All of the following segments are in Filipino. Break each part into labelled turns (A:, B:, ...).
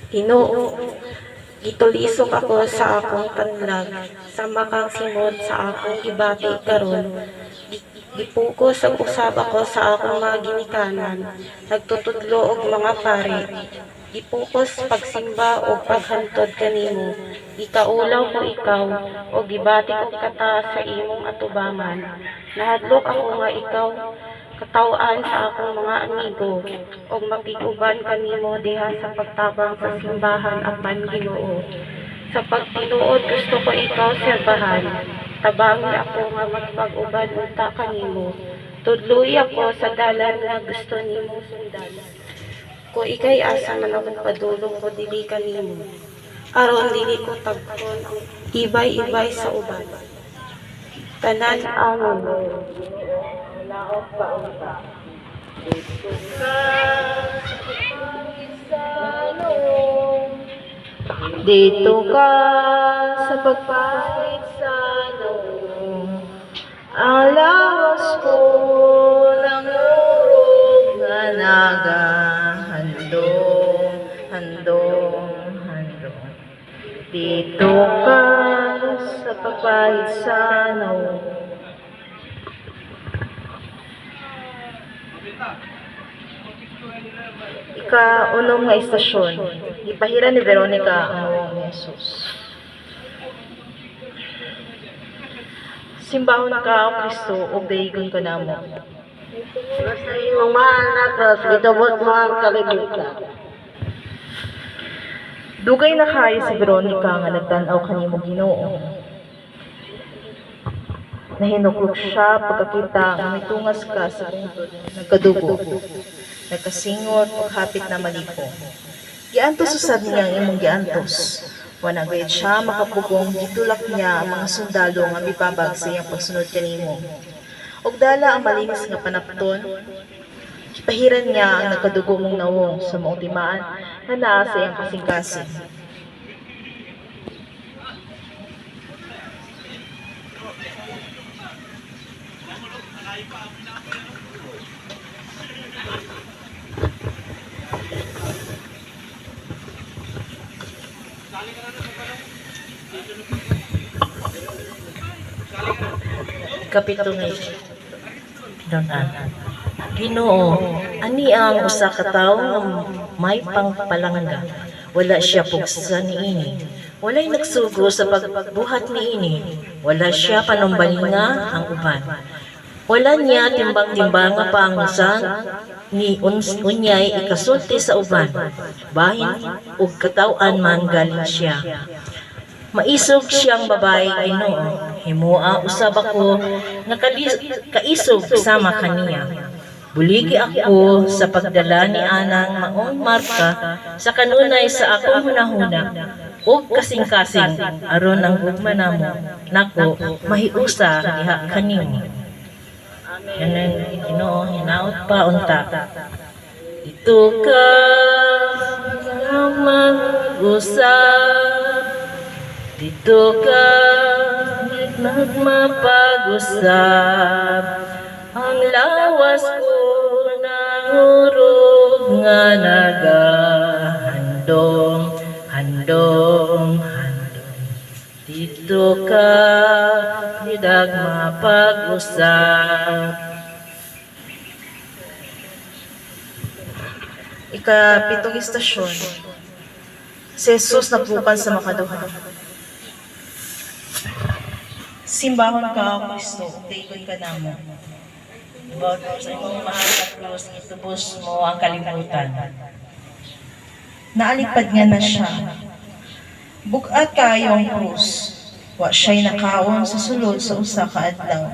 A: Ginoo, gitulisok ako sa akong tanlag, sa makang simod sa akong gibati karon. Gipukos ang usab ako sa akong mga ginikanan, nagtutudlo og mga pare. Gipukos pagsimba o paghantod kanimo, gikaulaw ko ikaw o gibati ko kata sa imong atubangan. Nahadlok ako nga ikaw katawan sa akong mga amigo o makiguban kanimo diha sa pagtabang sa simbahan apan Ginoo. Sa pagtinuod gusto ko ikaw serbahan. Tabangi ako nga magpag-uban unta kanimo. Tudloy ako sa dalan nga gusto nimo sundan. Ko ikay asa man akong padulong ko dili kanimo. Aron dili ko tagkon ang ibay-ibay sa uban. Tanan amon. Laot pa unta. Dito ka sa pagpahit sa nung ang lawas ko ng urog na nagahandong, handong. Dito ka sa pagpahit sa nung ika-unom nga istasyon, ipahira ni Veronica ang Noong ni Jesus. Simbahon ka o Kristo, o dayigon ka namo.
B: Sa imong mahal na cross, gitubot mo ang kalibutan.
A: Dugay na kayo si Veronica nga nagtanaw kanimo Ginoo. Nahinuklok siya pagkakita nga mitungas ka sa bungtod, nagkadugo, nagkasingot o hapit na maliko. Giantos usab niya ang imong giantos. Wanagayad siya makapugong gitulak niya ang mga sundalo nga mibabag sa iyang pagsunod kanimo. Og dala ang malinis nga panapton, ipahiran niya ang nagkadugo mong nawong sa maong timaan nga naa sa iyang kasing-kasing. Kapito nga Ginoo, ani ang usa ka tawo nga may pangpalangga. Wala siya pugsa niini. Walay nagsugo sa pagbuhat niini. Wala siya panumbalinga ang uban. Wala niya timbang-timbanga pa ang usa ni unyay ikasulti sa uban. Bahin ug katawan man galing siya. Maisog siyang babae Ginoo. Himua usab ako nga kaisog sama kaniya. Buligi ako sa pagdala ni anang maong marka sa kanunay sa akong hunahuna ug kasing-kasing aron ang gugma namo nako mahiusa diha kanimo. Amen. Ginoo hinaot pa unta. Ito ka mag-usap. Dito ka nagmapag-usap. Ang lawas ko ng urog nga nagahandong, handong. Dito ka nagmapag-usap. Ika-pitong istasyon, si Jesus nagbukan sa makaduha. Simbahon ka o Kristo, dayon ka namo. About sa imong mahal na krus, itubos mo ang kalibutan. Naalipad nga na siya. Bugat kayong krus, wa siya'y nakaon sa sulod sa usa ka adlaw.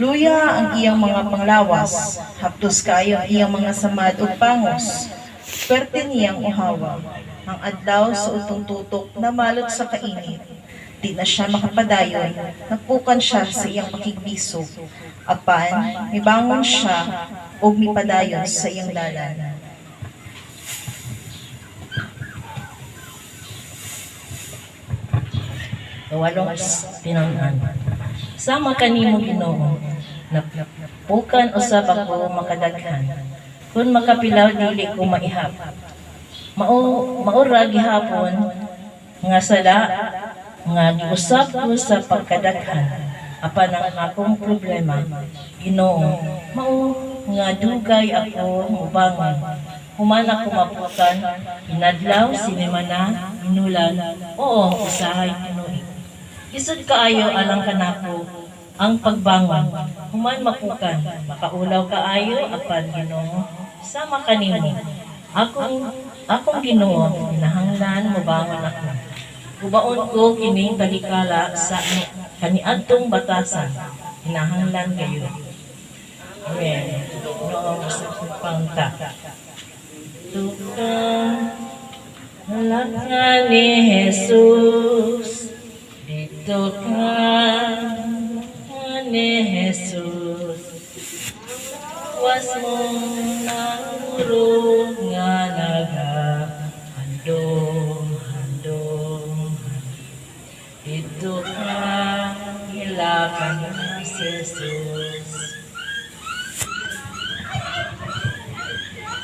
A: Luya ang iyang mga panglawas, hapdos kayo ang iyang mga samad ug pangos. Swerte niyang uhawa, ang adlaw sa utong tutok na malot sa kainit. Di na siya makapadayon, nagpukan siya sa iyang pakigbisog. Apan, mibangon siya o mipadayon sa iyang dalan. Walong pinunan. Sama kanimo Ginoo, napukan usab ako makadaghan. Kung makapilaw dili ko maihap.
C: Maura gihapon nga sala nga giusap ko sa pagkadaghan apan ang akong problema Ginoo mao nga dugay ako mubangon human ako mapukan inadlaw sinimana inulan oo usahay tinuig isod kaayo alang kanako ang pagbangon human mapukan makaulaw kaayo apan Ginoo sama kanimo akong Ginoo kinahanglan mobangon ako ubaon ko kining talikala sa kaniadtong batasan kinahanglan kayo amen no sa pangta tukang halaka ni Jesus dito ka ni Jesus was mo nangurog nga handong dito ka hilakan ni Jesus.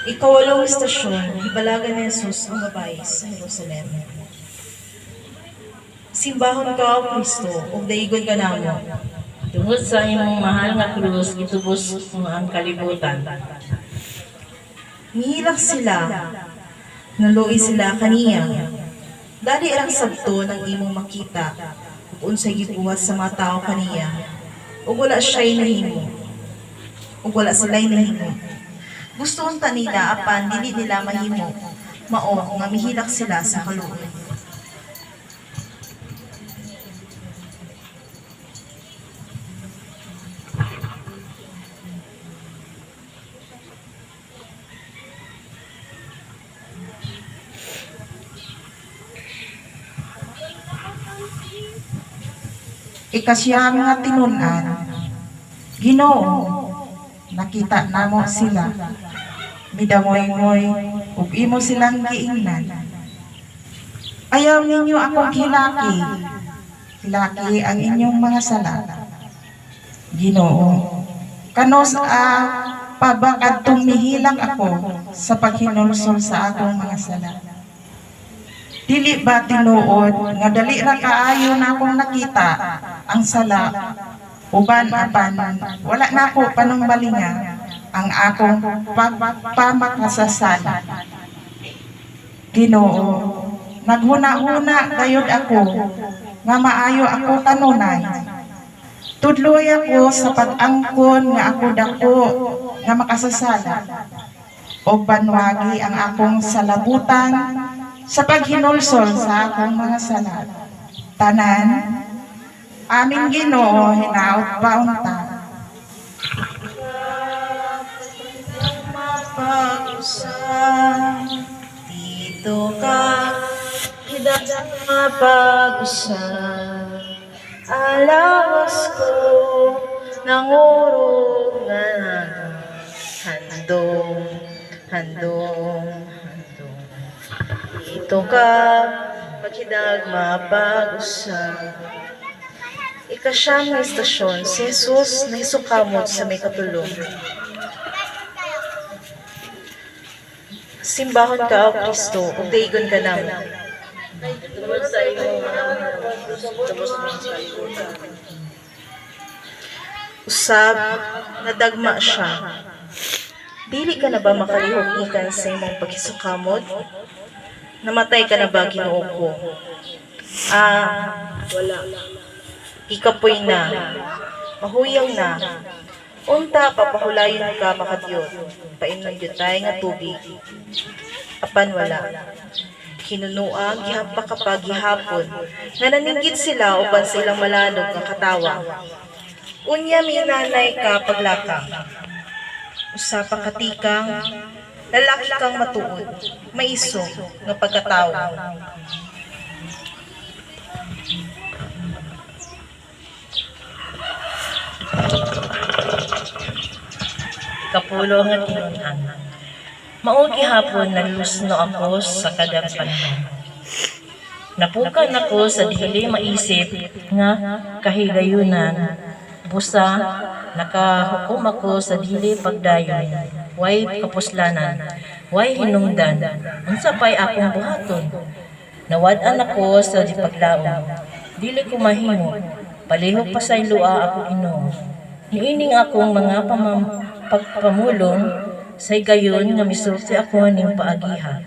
D: Ikawalong istasyon, hibalagan ni Jesus ang babae sa Jerusalem. Simbahon ka, O Kristo, ug daigon ka namo.
C: Tungod sa imong mahal nga krus, gitubos mo ang kalibutan.
D: Mihilak sila, naluoy sila kaniya. Dali ang sabto ng imong makita, ug unsay gibuhat sa mga tao kaniya. Ug wala siya'y nahimo, ug wala sila'y nahimo. Gusto unta nila apan dili nila mahimo, mao nga mihilak sila sa kaluoy.
E: Ikasiyam nga tinunan, Ginoo, nakita namo sila, midamoy-moy, ug imo silang giingnan. Ayaw ninyo akong hilaki, hilaki ang inyong mga sala. Ginoo, kanos pabakad tumihilak ako sa paghinulsol sa akong mga sala. Dili ba tinuod nga dali ra kaayo na akong nakita ang sala uban apan wala na ako panumbalinga ang akong pamakasasala. Ginoo, naghuna-huna gayud ako nga maayo ako kanunay. Tudloy ako sa pag-angkon nga ako dako nga makasasala. O banwagi ang akong salabutan sa paghinulsol sa akong mga sala. Tanan, aming Ginoo, hinaot paunta.
D: Mapag-usap, dito ka, hidang mapag-usap. Alawas ko, nangurog na handong. Dito ka, maghidag mapag-usap. Ikasyam na istasyon, si Jesus na isukamot sa may katulong. Simbahon ka, O Kristo, ug daigon ka namo.
C: Tungod sa imong mahal nga krus, gitubos mo ang kalibutan.
D: Usab, nadagma siya. Dili ka na ba makalihok ikan sa imong pagisukamot? Namatay ka na ba, Ginoo ko? Wala. Ikapoy na. Mahuyang na. Unta, papahulayon ka makadiyot. Painom yutay nga tubig. Apan wala. Kinunuang gihampa kapag gihapon. Nga naninggit sila uban silang malanog nga katawa. Unya minanay ka paglakang. Usapang katikang, lalaki kang matuod, maiso nga pagkatao.
C: Kapulo nga tinunhan. Maugi hapon nalusno ako sa kadang panahon. Napukan ako sa dili maisip nga kahigayunan. Busa, nakahukom ako sa dili pagdayon. Way kapuslanan. Way hinungdan, unsa pay akong buhaton. Nawad-an ako sa di paglaom. Dili ko mahimo, palihog pa sa ilua ako inom. Niining akong mga pagpamulong, say gayon nga misulti ako ning paagiha.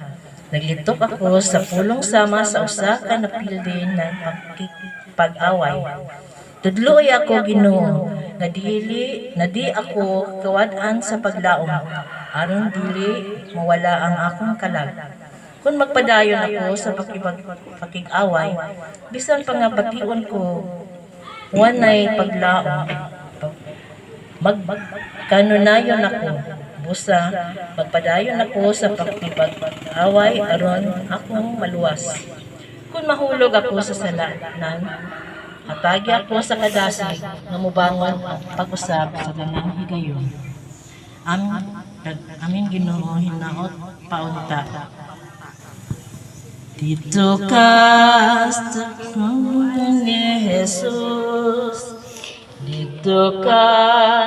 C: Naglitok ako sa pulong sama sa usa ka napildi ng pag-away. Tudloy ako Ginoo, nga di ako kawad-an sa paglaom, aron dili mawala ang akong kalag. Kung magpadayon ako sa pakig-away, bisan pa nga bation ko, wanay paglaom, magkanunayon ako, busa, magpadayon ako sa pakipag-away aron akong maluwas. Kung mahulog ako sa salanan, hatagi ako sa kadasig nga mubangon ang pag-usab sa ganang higayon. Amin Ginoo hinaot paunta. Dito ka sa kamay ni Jesus. Dito ka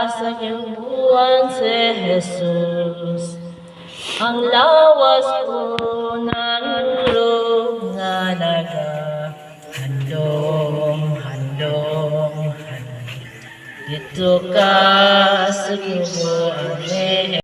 C: sa buwan si Jesus. Ang lawas ko ng ulo nga handong. Dito ka sa buwan ni